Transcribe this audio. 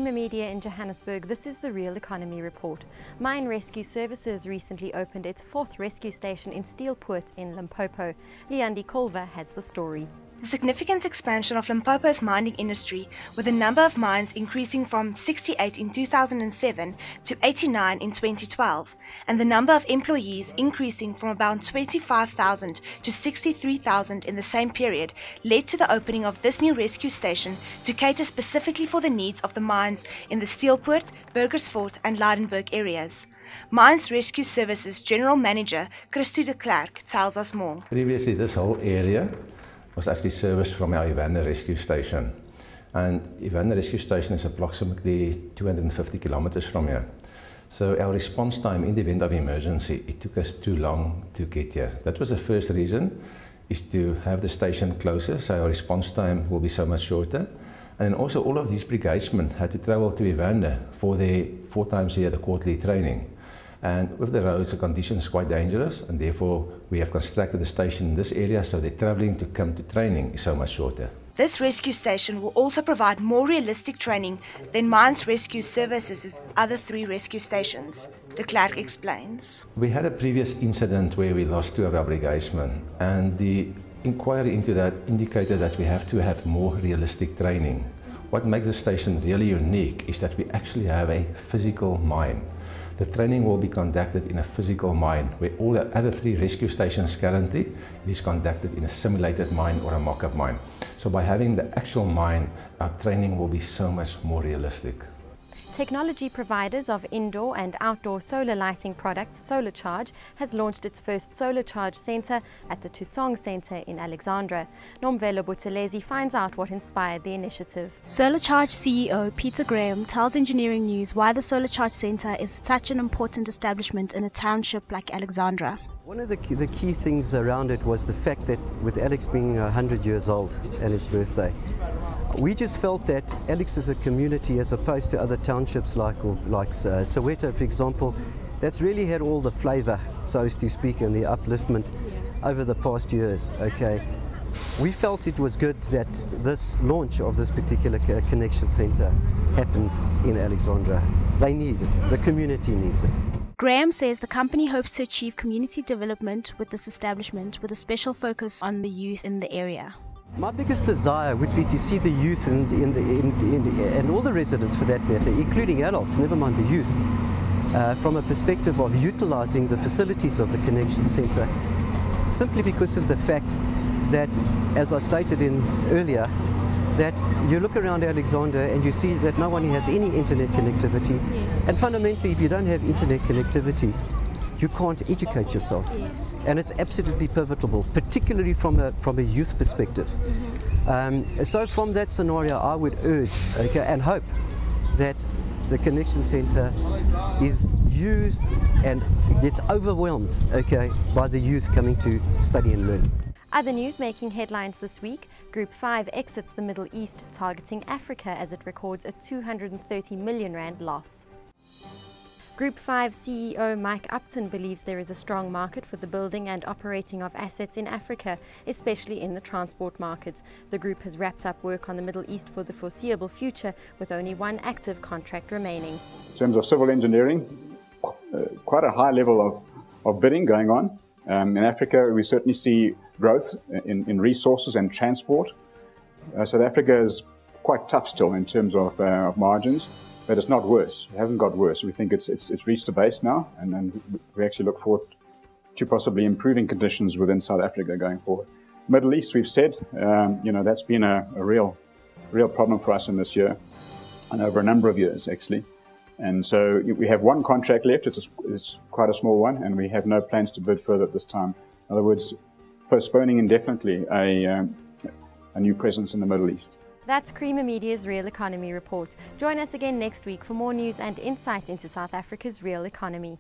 Creamer Media in Johannesburg, this is the Real Economy Report. Mine Rescue Services recently opened its 4th rescue station in Steelpoort in Limpopo. Leandi Kolver has the story. The significant expansion of Limpopo's mining industry, with the number of mines increasing from 68 in 2007 to 89 in 2012, and the number of employees increasing from about 25,000 to 63,000 in the same period, led to the opening of this new rescue station to cater specifically for the needs of the mines in the Steelpoort, Burgersfort and Lydenburg areas. Mines Rescue Services General Manager Christo de Klerk tells us more. Previously, this whole area was actually serviced from our Leandi rescue station, and Leandi rescue station is approximately 250 kilometers from here. So our response time in the event of emergency, it took us too long to get here. That was the first reason, is to have the station closer, so our response time will be so much shorter. And then also all of these brigadesmen had to travel to Leandi for their 4 times a year the quarterly training. And with the roads, the conditions are quite dangerous, and therefore we have constructed the station in this area so the travelling to come to training is so much shorter. This rescue station will also provide more realistic training than Mines Rescue Services' other 3 rescue stations, de Klerk explains. We had a previous incident where we lost 2 of our brigadesmen, and the inquiry into that indicated that we have to have more realistic training. What makes the station really unique is that we actually have a physical mine. The training will be conducted in a physical mine, where all the other 3 rescue stations currently, it is conducted in a simulated mine or a mock-up mine. So by having the actual mine, our training will be so much more realistic. Technology providers of indoor and outdoor solar lighting products, Solar Charge, has launched its first Solar Charge Centre at the Tusong Centre in Alexandra. Nomvelo Buthelezi finds out what inspired the initiative. Solar Charge CEO Peter Graham tells Engineering News why the Solar Charge Centre is such an important establishment in a township like Alexandra. One of the key things around it was the fact that with Alex being 100 years old and his birthday, we just felt that Alex is a community, as opposed to other townships like Soweto, for example, that's really had all the flavour, so to speak, and the upliftment over the past years. Okay, we felt it was good that this launch of this particular connection centre happened in Alexandra. They need it, the community needs it. Graham says the company hopes to achieve community development with this establishment, with a special focus on the youth in the area. My biggest desire would be to see the youth and all the residents, for that matter, including adults, never mind the youth, from a perspective of utilising the facilities of the Connection Centre, simply because of the fact that, as I stated earlier, that you look around Alexandra and you see that no one has any internet connectivity. Yes. And fundamentally, if you don't have internet connectivity, you can't educate yourself. Yes. And it's absolutely pivotal, particularly from a youth perspective. Mm-hmm. So from that scenario, I would urge, okay, and hope that the Connection Centre is used and gets overwhelmed, okay, by the youth coming to study and learn. Other news making headlines this week: Group 5 exits the Middle East, targeting Africa as it records a 230 million rand loss. Group 5 CEO Mike Upton believes there is a strong market for the building and operating of assets in Africa, especially in the transport market. The group has wrapped up work on the Middle East for the foreseeable future, with only 1 active contract remaining. In terms of civil engineering, quite a high level of bidding going on. In Africa, we certainly see growth in resources and transport. South Africa is quite tough still in terms of margins. But it's not worse. It hasn't got worse. We think it's reached a base now, and we actually look forward to possibly improving conditions within South Africa going forward. Middle East, we've said, that's been a real problem for us in this year, and over a number of years actually. And so we have 1 contract left. It's quite a small one, and we have no plans to bid further at this time. In other words, postponing indefinitely a new presence in the Middle East. That's Creamer Media's Real Economy Report. Join us again next week for more news and insight into South Africa's real economy.